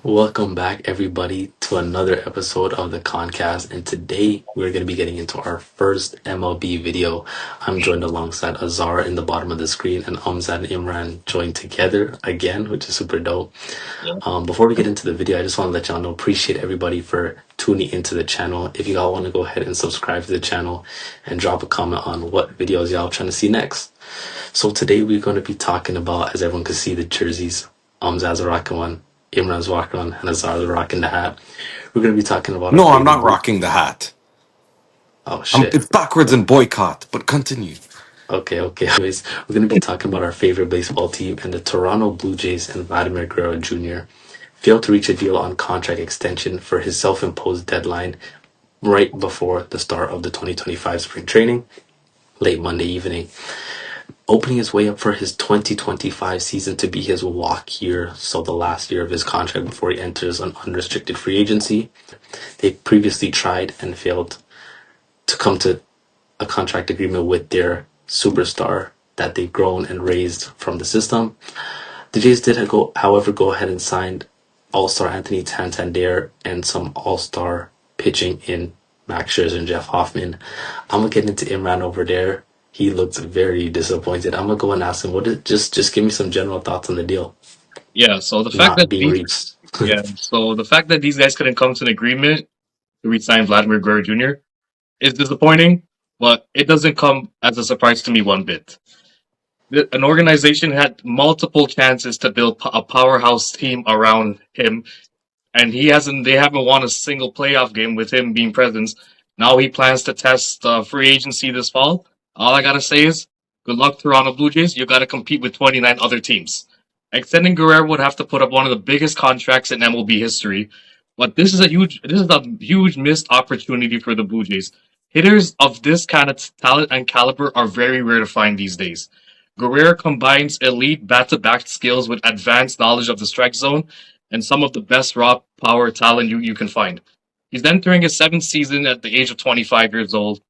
Welcome back, everybody, to another episode of the KhanKast. And today we're going to be getting into our first MLB video. I'm joined alongside Azar in the bottom of the screen, and Amzad and Imran joined together again, which is super dope. Yeah. Before we get into the video, I just want to let y'all know, appreciate everybody for tuning into the channel. If you all want to go ahead and subscribe to the channel and drop a comment on what videos y'all trying to see next. So today we're going to be talking about, as everyone can see, the jerseys. Amzad's rocking one, Imran's rocking one, and Azar's rocking the hat. We're going to be talking about our No, I'm favorite not blue. rocking the hat. Oh shit. It's backwards and boycott, but continue. Okay. Anyways, we're going to be talking about our favorite baseball team, and the Toronto Blue Jays and Vladimir Guerrero Jr. failed to reach a deal on contract extension for his self-imposed deadline right before the start of the 2025 spring training, late Monday evening, opening his way up for his 2025 season to be his walk year, so the last year of his contract before he enters an unrestricted free agency. They previously tried and failed to come to a contract agreement with their superstar that they've grown and raised from the system. The Jays did, however, go ahead and sign All-Star Anthony Santander and some All-Star pitching in Max Scherzer and Jeff Hoffman. I'm gonna get into Imran over there. He looks very disappointed. I'm gonna go and ask him, just give me some general thoughts on the deal Yeah. So the fact not that being these reached. yeah, so the fact that these guys couldn't come to an agreement to re-sign Vladimir Guerrero Jr. is disappointing, but it doesn't come as a surprise to me one bit. An organization had multiple chances to build a powerhouse team around him, and he hasn't. They haven't won a single playoff game with him being present. Now he plans to test free agency this fall. All I gotta say is, good luck, Toronto Blue Jays. You gotta compete with 29 other teams. Extending Guerrero would have to put up one of the biggest contracts in MLB history, but this is a huge missed opportunity for the Blue Jays. Hitters of this kind of talent and caliber are very rare to find these days. Guerrero combines elite bat-to-back skills with advanced knowledge of the strike zone and some of the best raw power talent you can find. He's entering his seventh season at the age of 25 years old,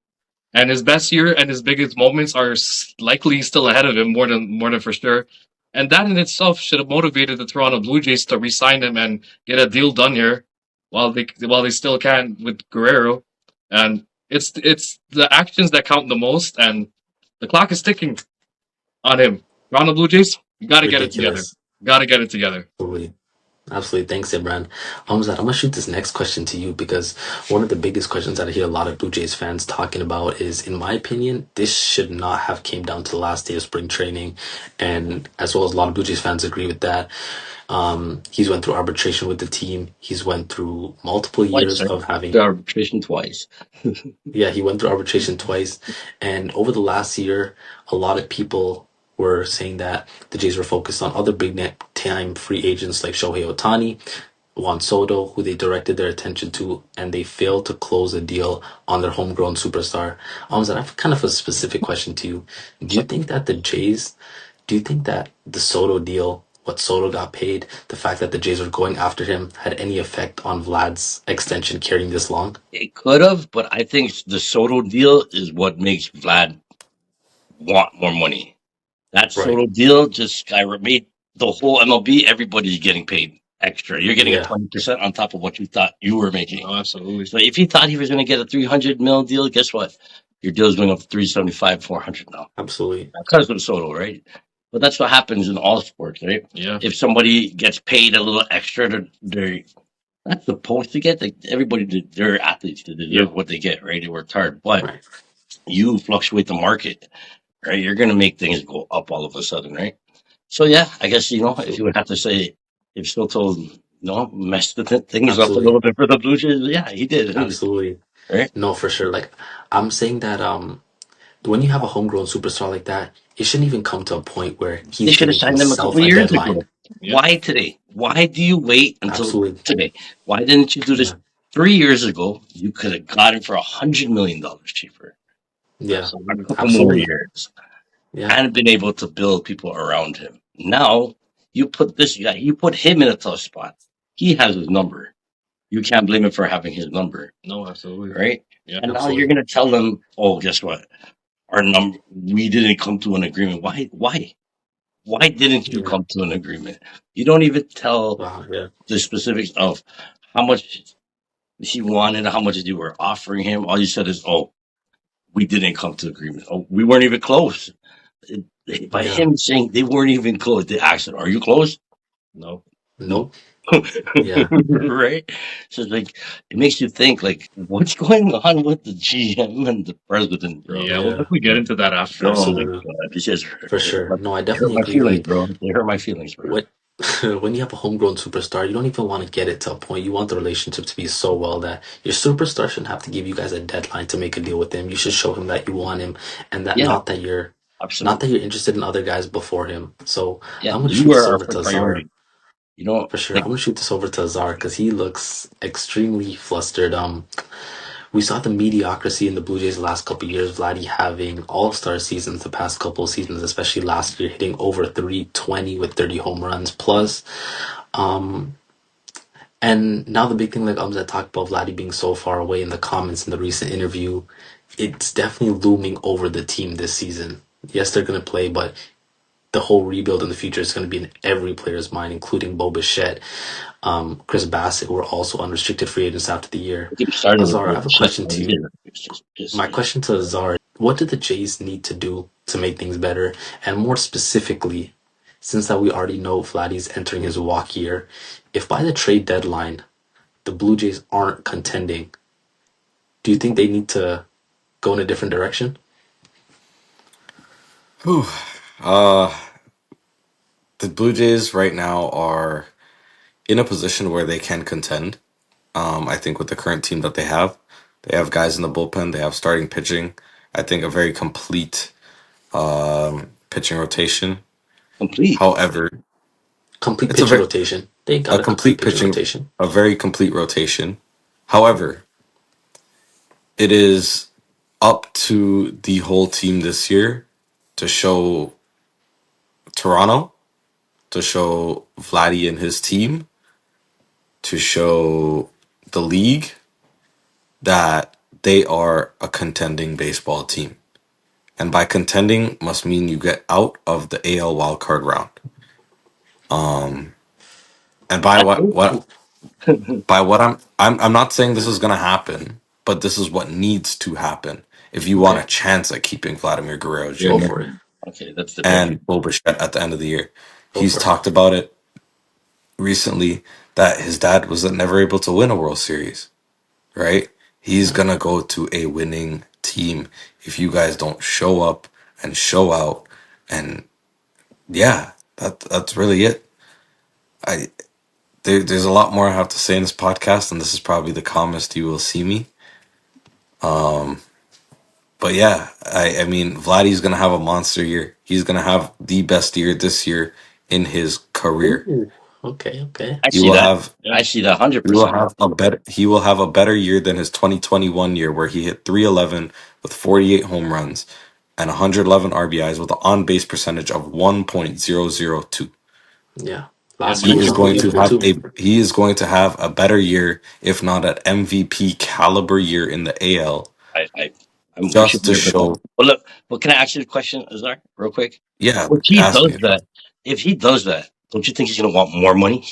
and his best year and his biggest moments are likely still ahead of him, more than for sure. And that in itself should have motivated the Toronto Blue Jays to re-sign him and get a deal done here, while they still can with Guerrero. And it's the actions that count the most, and the clock is ticking on him. Toronto Blue Jays, you got to get it together. Ridiculous. Got to get it together. Totally. Absolutely. Thanks, Imran. Hamzat, I'm going to shoot this next question to you because one of the biggest questions that I hear a lot of Blue Jays fans talking about is, in my opinion, this should not have came down to the last day of spring training. And as well as a lot of Blue Jays fans agree with that. He's went through arbitration with the team. He's went through multiple Twice, years right? of having, The arbitration twice. yeah, he went through arbitration twice. And over the last year, a lot of people were saying that the Jays were focused on other big net time free agents like Shohei Ohtani, Juan Soto, who they directed their attention to, and they failed to close a deal on their homegrown superstar. I have kind of a specific question to you. Do you So think that the Jays, do you think that the Soto deal, what Soto got paid, the fact that the Jays were going after him, had any effect on Vlad's extension carrying this long? it could have, but I think the Soto deal is what makes Vlad want more money. That Right. Soto deal just made the whole MLB. Everybody's getting paid extra. You're getting a Yeah. 20% on top of what you thought you were making. Oh, absolutely. So if he thought he was going to get a 300 mil deal, guess what? Your deal's going up to 375, 400 now. Absolutely. Because of Soto, right? But that's what happens in all sports, right? Yeah. If somebody gets paid a little extra, they're not supposed to get. Like everybody, they're athletes. They deserve what they get, right? They worked hard, but Right. you fluctuate the market, right? You're going to make things go up all of a sudden, right? So yeah, I guess if you Absolutely. would have to say if Soto, messed things up a Absolutely. little bit for the Blue Jays, yeah, he did, Absolutely. right? No, for sure. Like, I'm saying that when you have a homegrown superstar like that, it shouldn't even come to a point where They he's should have giving signed him a himself couple of a years deadline. ago. Yeah. Why today? Why do you wait until Absolutely. today? Why didn't you do this Yeah. 3 years ago? You could have got him for $100 million cheaper, Yeah. a Absolutely. couple more Absolutely. years, Yeah. and been able to build people around him. Now you put this guy, you put him in a tough spot. He has his number. You can't blame him for having his number, No, absolutely. right? Yeah. And now you're Absolutely. gonna tell them, oh, guess what? Our number, we didn't come to an agreement. Why? Why? Why didn't you Yeah. come to an agreement? You don't even tell Wow. Yeah. the specifics of how much he wanted, how much you were offering him. All you said is, "Oh, we didn't come to agreement. Oh, we weren't even close." By Yeah. him saying they weren't even close, they asked him, "Are you close?" No, no. Nope. Yeah. Right? So it's like it makes you think like what's going on with the GM and the president, bro? Yeah, we'll Yeah. definitely get into that after. Oh my Absolutely. god, this just For sure. No, I they hurt definitely my agree. feelings, Like bro. They hurt my feelings, bro. what when you have a homegrown superstar, you don't even want to get it to a point. You want the relationship to be so well that your superstar shouldn't have to give you guys a deadline to make a deal with him. You should show him that you want him and that Yeah, not that absolutely. you're interested in other guys before him. So Yeah, I'm gonna you shoot were this our over to first Azar. priority. You know, For sure. I'm like gonna shoot this over to Azar because he looks extremely flustered. We saw the mediocrity in the Blue Jays the last couple of years. Vladdy having all-star seasons the past couple of seasons, especially last year, hitting over 320 with 30 home runs plus. Um, and now the big thing, like Umzat talked about Vladdy being so far away in the comments in the recent interview, it's definitely looming over the team this season. Yes, they're gonna play, but the whole rebuild in the future is going to be in every player's mind, including Bo Bichette, Chris Bassett, who are also unrestricted free agents after the year. keep starting with Azar, I the have a shit. question to you. It's just My question to Azar, what did the Jays need to do to make things better? And more specifically, since that we already know Vladdy's entering his walk year, if by the trade deadline the Blue Jays aren't contending, do you think they need to go in a different direction? Whew. Uh, the Blue Jays right now are in a position where they can contend. I think with the current team that they have guys in the bullpen, they have starting pitching. I think a very complete pitching rotation. complete. However, Complete it's pitching rotation. They a got a complete complete pitching pitching, rotation. a very complete rotation. However, it is up to the whole team this year to show Toronto, to show Vladdy and his team, to show the league that they are a contending baseball team. And by contending must mean you get out of the AL wildcard round. Um, and by That's what it. what by what I'm not saying this is gonna happen, but this is what needs to happen if you want Okay, a chance at keeping Vladimir Guerrero Yeah, go Jr. for it. okay, that's the difference. and Bo Bichette at the end of the year. Go He's for it. talked about it recently that his dad was never able to win a World Series, right? He's Yeah, gonna go to a winning team if you guys don't show up and show out. And yeah, that's really it. I there's a lot more I have to say in this podcast, and this is probably the calmest you will see me. Um, but yeah, I mean, Vladdy's gonna have a monster year. He's gonna have the best year this year in his career. Ooh, okay, okay. I He see will that. have I see that hundred he will percent. have a better he will have a better year than his 2021 year where he hit 311 with 48 home runs and 111 RBIs with an on-base percentage of 1.002. Yeah. Yeah, Last my year He was is going to unbelievable have too. a better year, if not an MVP caliber year in the AL, We should just be to here for that. show. But look, but can I ask you a question, Azar, real quick? Yeah, If he ask does me a that, question. if he does that, don't you think he's gonna want more money?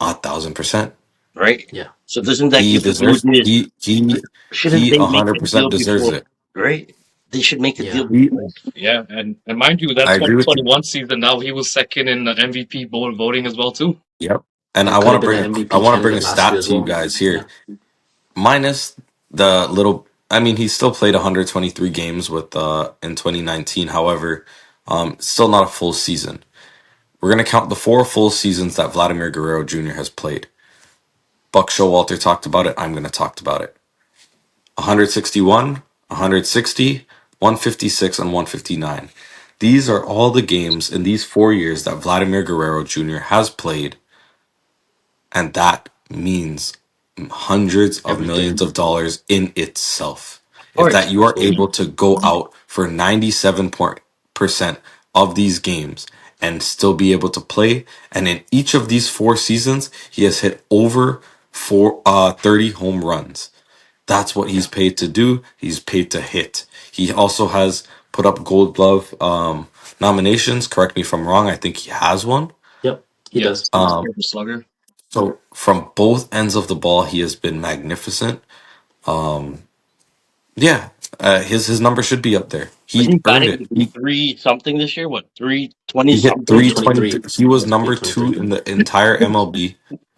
1,000%. Right? Yeah, So doesn't that He give the Blue deserves. Jays? He Shouldn't they make the 100% deal deserves before? it. Right? They should make the deal yeah. He, before. Yeah, and mind you, that I agree with you. 2021 season, now he was second in the MVP voting as well too. Yep. And And could have been an I MVP want to bring a candidate last year stat as to you well. guys Yeah. here. Minus the little, I mean, he still played 123 games with in 2019. However, still not a full season. We're gonna count the 4 full seasons that Vladimir Guerrero Jr. has played. Buck Showalter talked about it. I'm gonna talk about it. 161, 160, 156, and 159. These are all the games in these 4 years that Vladimir Guerrero Jr. has played, and that means hundreds of Everything. millions of dollars in itself. Of If that course. you are Absolutely. able to go out for 97% of these games and still be able to play, and in each of these 4 seasons, he has hit over 30 home runs. That's what he's Yeah. paid to do. He's paid to hit. He also has put up Gold Glove. nominations. Correct me if I'm wrong. I think he has one. Yep, he Yeah, does. Silver Slugger. So from both ends of the ball, he has been magnificent. Um, yeah, his number should be up there. Wasn't He he earned batting it. He 3 something this year? What, 320 he hit something? 323. 323. He was Yes, number two 323 in the entire MLB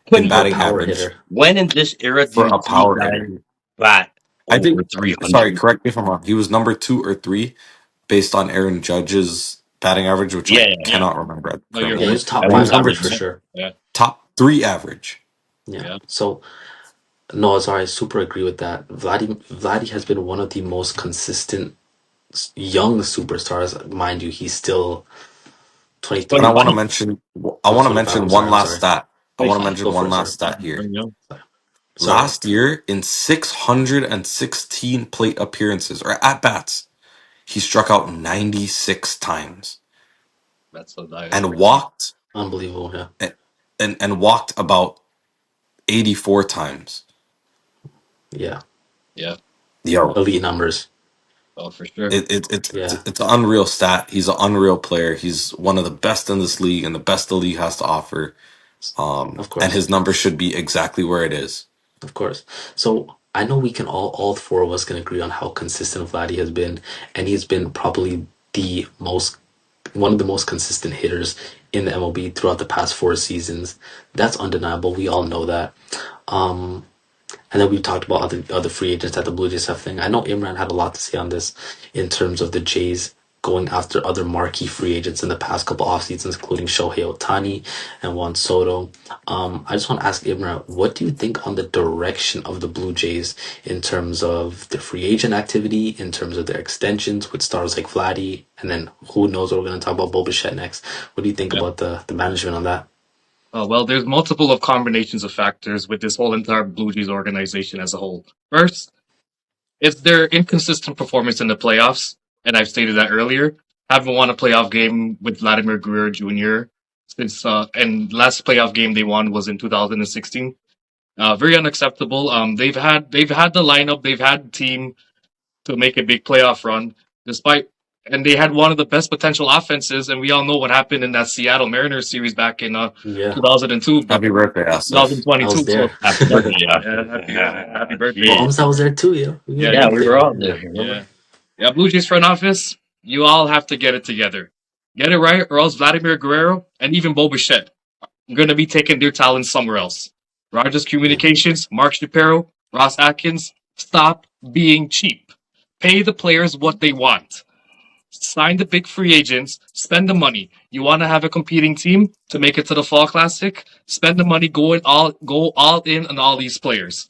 When in for a batting power average hitter. when in this era do for you a see power guys hitter. bat I over think. Sorry, 300? correct me if I'm wrong. He was number 2 or 3 based on Aaron Judge's batting average, which I Yeah, Yeah. cannot remember No, you're currently. Yeah, he right. was top that But he five was was number average for two, Yeah. sure. Yeah. top 3 average. Yeah. Yeah. So no, sorry, I super agree with that. Vladdy has been one of the most consistent young superstars. Mind you, he's still He's 23. And I 25. want to mention. I No, want to 25. mention I'm one sorry. I'm last sorry. stat. I want to 25. mention Go for one it. last Sorry. stat here. Very young. Sorry. Last year, in 616 plate appearances or at bats, he struck out 96 times That's so dire. and walked Unbelievable. Yeah. and walked about 84 times. Yeah. Yeah. Yo, Elite numbers. Oh, for sure. Yeah. it's an unreal stat. He's an unreal player. He's one of the best in this league and the best the league has to offer. Of And course. his number should be exactly where it is. Of course. So I know we can all four of us can agree on how consistent Vladdy has been, and he's been probably the most one of the most consistent hitters in the MLB throughout the past 4 seasons. That's undeniable. We all know that. Um, and then we talked about other free agents that the Blue Jays have thing. I know Imran had a lot to say on this in terms of the Jays going after other marquee free agents in the past couple off seasons, including Shohei Ohtani and Juan Soto. I just want to ask Imran, what do you think on the direction of the Blue Jays in terms of their free agent activity, in terms of their extensions with stars like Vladdy, and then who knows what we're going to talk about Bo Bichette next? What do you think Yeah. about the management on that? Well, there's multiple of combinations of factors with this whole entire Blue Jays organization as a whole. First, it's their inconsistent performance in the playoffs, and I've stated that earlier. Haven't won a playoff game with Vladimir Guerrero Jr. since, and last playoff game they won was in 2016. Very unacceptable. They've had the lineup, they've had the team to make a big playoff run, despite and they had one of the best potential offenses, and we all know what happened in that Seattle Mariners series back in Yeah, 2002, but Happy birthday, Asif. I was 2022. So there. Happy birthday, yeah. happy birthday. Well, Yeah, almost I was there too, yeah. We had a Yeah, yeah, big we thing. were all Yeah. there. yeah, Remember? yeah. Blue Jays front office, you all have to get it together. Get it right, or else Vladimir Guerrero and even Bo Bichette are going to be taking their talents somewhere else. Rogers Yeah. Communications, Mark Shapiro, Ross Atkins, stop being cheap. Pay the players what they want. Sign the big free agents, spend the money. You want to have a competing team to make it to the Fall Classic? Spend the money, go all in on all these players.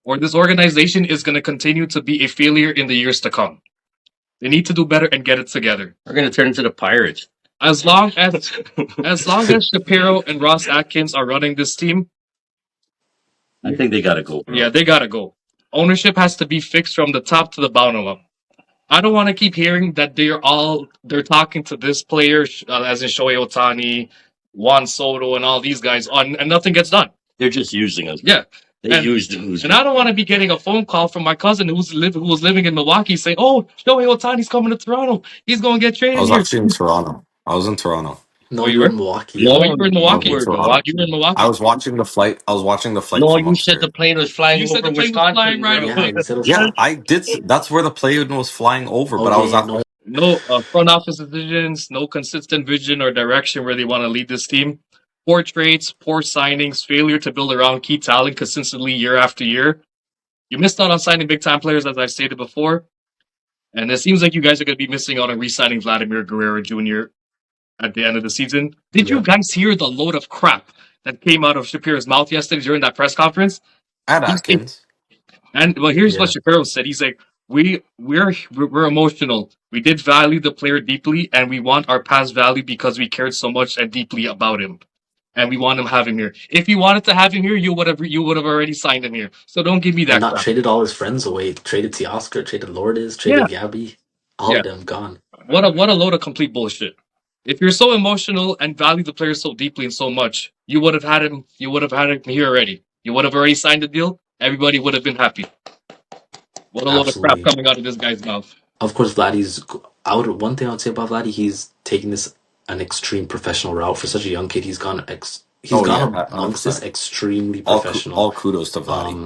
Or this organization is going to continue to be a failure in the years to come. They need to do better and get it together. We're gonna turn into the Pirates. As long as as long as Shapiro and Ross Atkins are running this team, I think they gotta go, bro. yeah, they gotta go. Ownership has to be fixed from the top to the bottom up. I don't want to keep hearing that they're talking to this player, as in Shohei Ohtani, Juan Soto, and all these guys, and nothing gets done. They're just using us. Yeah, They and used who's and I don't want to be getting a phone call from my cousin who was living in Milwaukee saying, "Oh, Shohei Ohtani's coming to Toronto. He's going to get I traded was here." actually in Toronto. I was in Toronto. No, Oh, you you were were? in Milwaukee. Oh, no, you were in I was Milwaukee. in you were in Toronto. You were in Milwaukee. I Milwaukee. was watching the flight. I was watching the flight No, from you said the upstairs. plane was flying You said over the plane was Wisconsin. flying right bro. Yeah, over. you said it was Yeah, fine. I did. That's where the plane was flying over. Oh But I yeah, was yeah, at no, home. No front office decisions, no consistent vision or direction where they want to lead this team. Poor trades, poor signings, failure to build around key talent consistently year after year. You missed out on signing big time players, as I've stated before. And it seems like you guys are going to be missing out on re signing Vladimir Guerrero Jr. at the end of the season. Did you yeah. guys hear the load of crap that came out of Shapiro's mouth yesterday during that press conference? At He's Atkins. And well, here's what Yeah. Shapiro said. He's like, we're emotional. We did value the player deeply, and we want our past value because we cared so much and deeply about him, and we want him having here. If you wanted to have him here, you would have already signed him here. So don't give me And that not crap. traded all his friends away. Traded Teoscar, traded Lourdes, Yeah, traded Gabby. All yeah. of them gone. What a load of complete bullshit. If you're so emotional and value the player so deeply and so much, you would have had him. You would have had him here already. You would have already signed the deal. Everybody would have been happy. What a load of crap Absolutely. coming out of this guy's mouth. Of course, Vladdy's One thing I would say about Vladdy, he's taking this an extreme professional route for such a young kid. He's Oh yeah, gone amongst this 100%. extremely All professional. all kudos to Vladdy.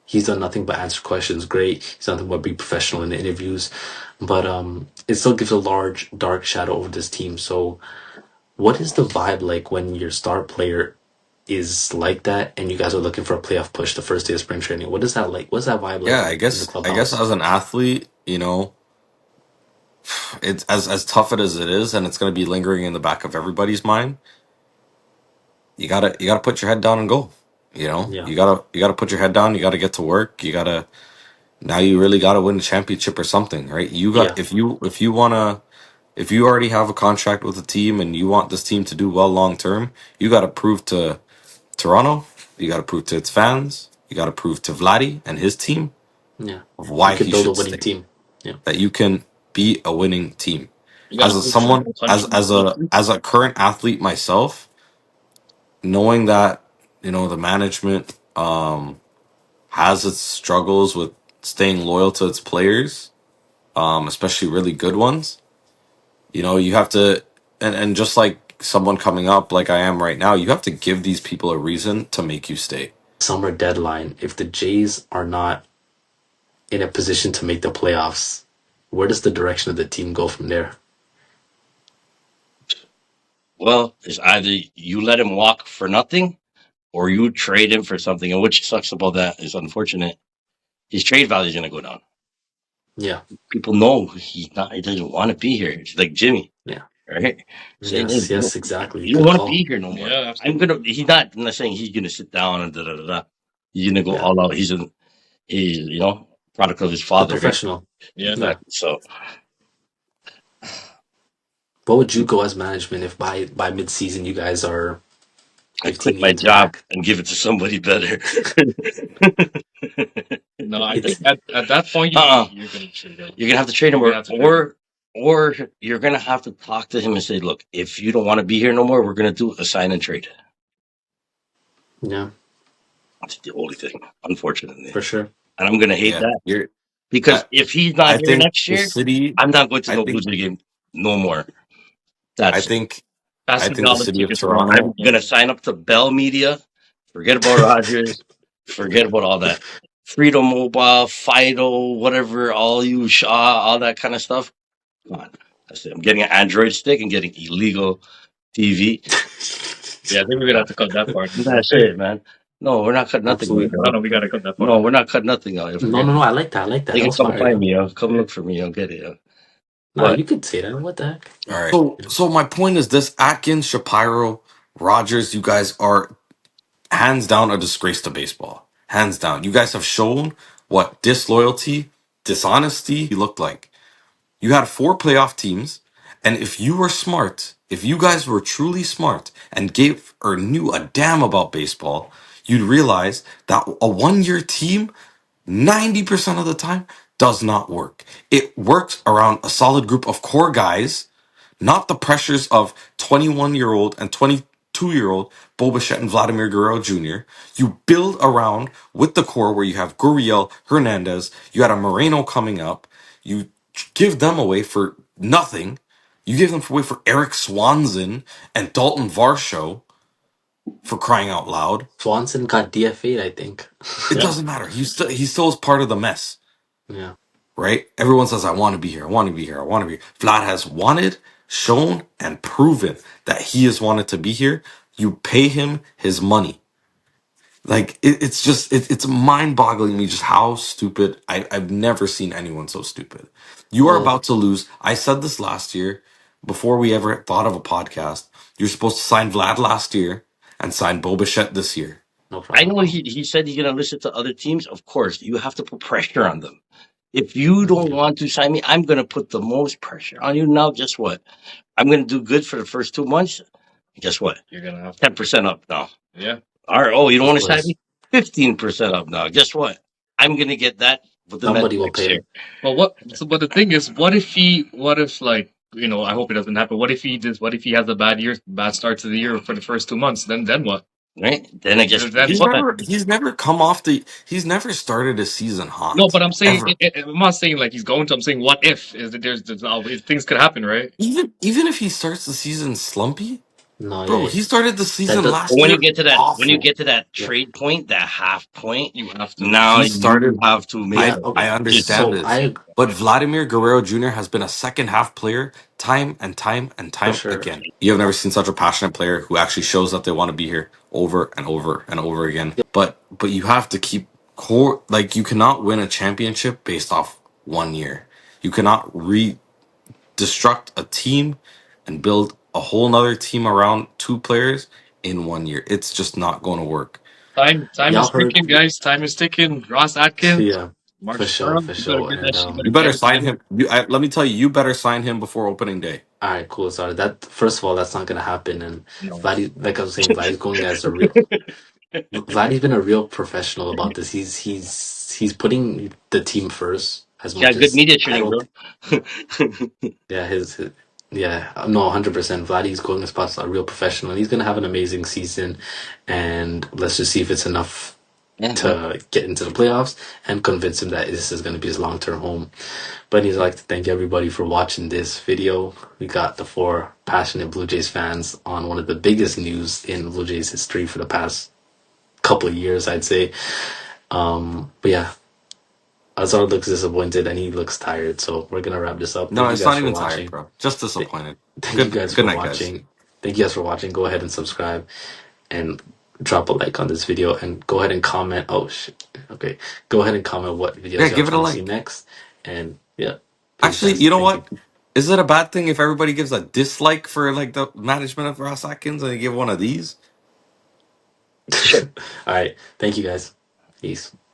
He's done nothing but answer questions. Great. He's done nothing but be professional in the interviews, but it still gives a large dark shadow over this team. So, what is the vibe like when your star player is like that, and you guys are looking for a playoff push the first day of spring training? What is that like? What's that vibe like Yeah, in the I guess clubhouse? as an athlete, it's as tough it as it is, and it's going to be lingering in the back of everybody's mind. You gotta put your head down and go. Yeah, You gotta put your head down. You gotta get to work. Now you really gotta win a championship or something, right? yeah, If you already have a contract with a team and you want this team to do well long term, you gotta prove to Toronto, you gotta prove to its fans, you gotta prove to Vladdy and his team yeah. of You why could he build a should winning stay. team. Yeah, That you can be a winning team. You gotta prove to the whole country. As a current athlete myself, knowing that the management has its struggles with staying loyal to its players, especially really good ones. You have to, and just like someone coming up like I am right now, you have to give these people a reason to make you stay. summer deadline. If the Jays are not in a position to make the playoffs, where does the direction of the team go from there? Well, it's either you let him walk for nothing or you trade him for something. And which sucks about that is unfortunate. His trade value is going to go down. Yeah, People know he doesn't want to be here. It's like Jimmy, yeah, right? Saying, hey, yes, yes, exactly. you don't Good want to be call. here no more. Yeah, I'm gonna. He's not. I'm not saying he's gonna sit down and da da da da. He's gonna go Yeah, all out. He's product of his the father, right? professional. yeah. Yeah. Exactly. So What would you go as management if by mid season you guys are I quit 15 my games job back? and give it to somebody better. No, I think It's at that point uh-uh. you're gonna trade him. You're gonna have to trade him, You're gonna have to trade him. or you're gonna have to talk to him and say, look, if you don't want to be here no more, we're gonna do a sign and trade. yeah, That's the only thing, unfortunately, for sure. and I'm gonna hate Yeah, that you're. because I, if he's not I here think next the year, city. I'm not going to I no Blue think. Jay game no more. I That's it. think. I Pass me think the down the city of tickets one more. I'm Toronto. Yeah. gonna sign up to Bell Media. Forget about Rogers. Forget about all that. Freedom Mobile, Fido, whatever, all you Shaw, all that kind of stuff. Come on. That's it. I'm getting an Android stick and getting illegal TV. Yeah, I think we're gonna have to cut that part. That's it, man. No, we're not cutting nothing out, Absolutely. No, yo. no, we gotta cut that part. No, we're not cutting nothing out. Yo. No, Forget no, it. no. I like that. I like that. They That can was come fire, find yo. me, yo. Come look for me, yo. Get it, yo. No, But you could say that. What the heck? All right. So my point is this: Atkins, Shapiro, Rogers, you guys are hands down a disgrace to baseball. Hands down. You guys have shown what disloyalty, dishonesty looked like. You had four playoff teams, and if you were smart, if you guys were truly smart and gave or knew a damn about baseball, you'd realize that a 1 year team, 90% of the time, does not work. It works around a solid group of core guys, not the pressures of 21-year-old and 22-year-old Boba and Vladimir Guerrero Jr. You build around with the core where you have Gurriel, Hernandez, you had a Moreno coming up. You give them away for nothing. You give them away for Eric Swanson and Dalton Varsho for crying out loud. Swanson got DFA'd, I think. It Yeah. doesn't matter. He still is part of the mess. Yeah. Right? Everyone says, I want to be here. I want to be here. I want to be here. Vlad has wanted, shown, and proven that he has wanted to be here. You pay him his money. Like, it's just, it's mind boggling me just how stupid. I've never seen anyone so stupid. You are Well, about to lose. I said this last year before we ever thought of a podcast. You're supposed to sign Vlad last year and sign Bo Bichette this year. no I problem. know he said he's gonna listen to other teams. Of course, you have to put pressure on them. If you don't Yeah. want to sign me, I'm gonna put the most pressure on you. Now, guess what? I'm gonna do good for the first 2 months. Guess what? You're gonna have to. 10% up now. Yeah. All right. Oh, you don't Of want to sign course. me? 15% up now. Guess what? I'm gonna get that with the Mets Somebody will next pay year. him. But what? So, but the thing is, what if like I hope it doesn't happen. What if he has a bad start to the year for the first 2 months? Then what? right? Then it gets Then He's what? never he's never come off the he's never started a season No, hot but I'm saying ever. I'm not saying like he's going to. I'm saying what if is that there's always things could happen, right? Even if he starts the season slumpy, No, bro, yeah, he started the that season does, But last when you year get to awful. that yeah, trade point, that half point, You have to. now He you started have to make yeah. a Okay, I understand so this. But Vladimir Guerrero Jr. has been a second half player time and time and for time sure. again. You have never seen such a passionate player who actually shows that they want to be here over and over and over again. But you have to keep core like you cannot win a championship based off 1 year. You cannot destruct a team and build a whole nother team around two players in 1 year. It's just not going to work. Time Y'all is heard? ticking, guys. Time is ticking. Ross Atkins, Yeah, Mark for sure, Sturm, for you better sure. get that And shit. You You better better get sign it. him. Let me tell you, you better sign him before opening day. all right, cool. Sorry, that first of all, that's not gonna happen. And No. Vladdy, like I was saying, Vladdy's going as a real. Vladdy's been a real professional about this. He's putting the team first as Yeah, much good as media I training, don't. bro. Yeah, yeah, no, 100%. Vladdy's going as spots a real professional. He's gonna have an amazing season, and let's just see if it's enough Yeah, to get into the playoffs and convince him that this is going to be his long-term home. But he'd like to thank everybody for watching this video. We got the four passionate Blue Jays fans on one of the biggest news in Blue Jays history for the past couple of years, I'd say. But yeah, Azar looks disappointed and he looks tired, so we're gonna wrap this up. No, Thank you it's guys not for even tired, watching. bro. Just Th- disappointed. Thank you Good guys good for night, guys. watching. Thank you guys for watching. Go ahead and subscribe and drop a like on this video and go ahead and comment. Oh shit. Okay. Go ahead and comment what Yeah, videos y'all give it a trying to see like. next. And yeah. Peace Actually, guys. you know Thank you. what? Is it a bad thing if everybody gives a dislike for like the management of Ross Atkins and they give one of these? sure. All right. Thank you guys. Peace.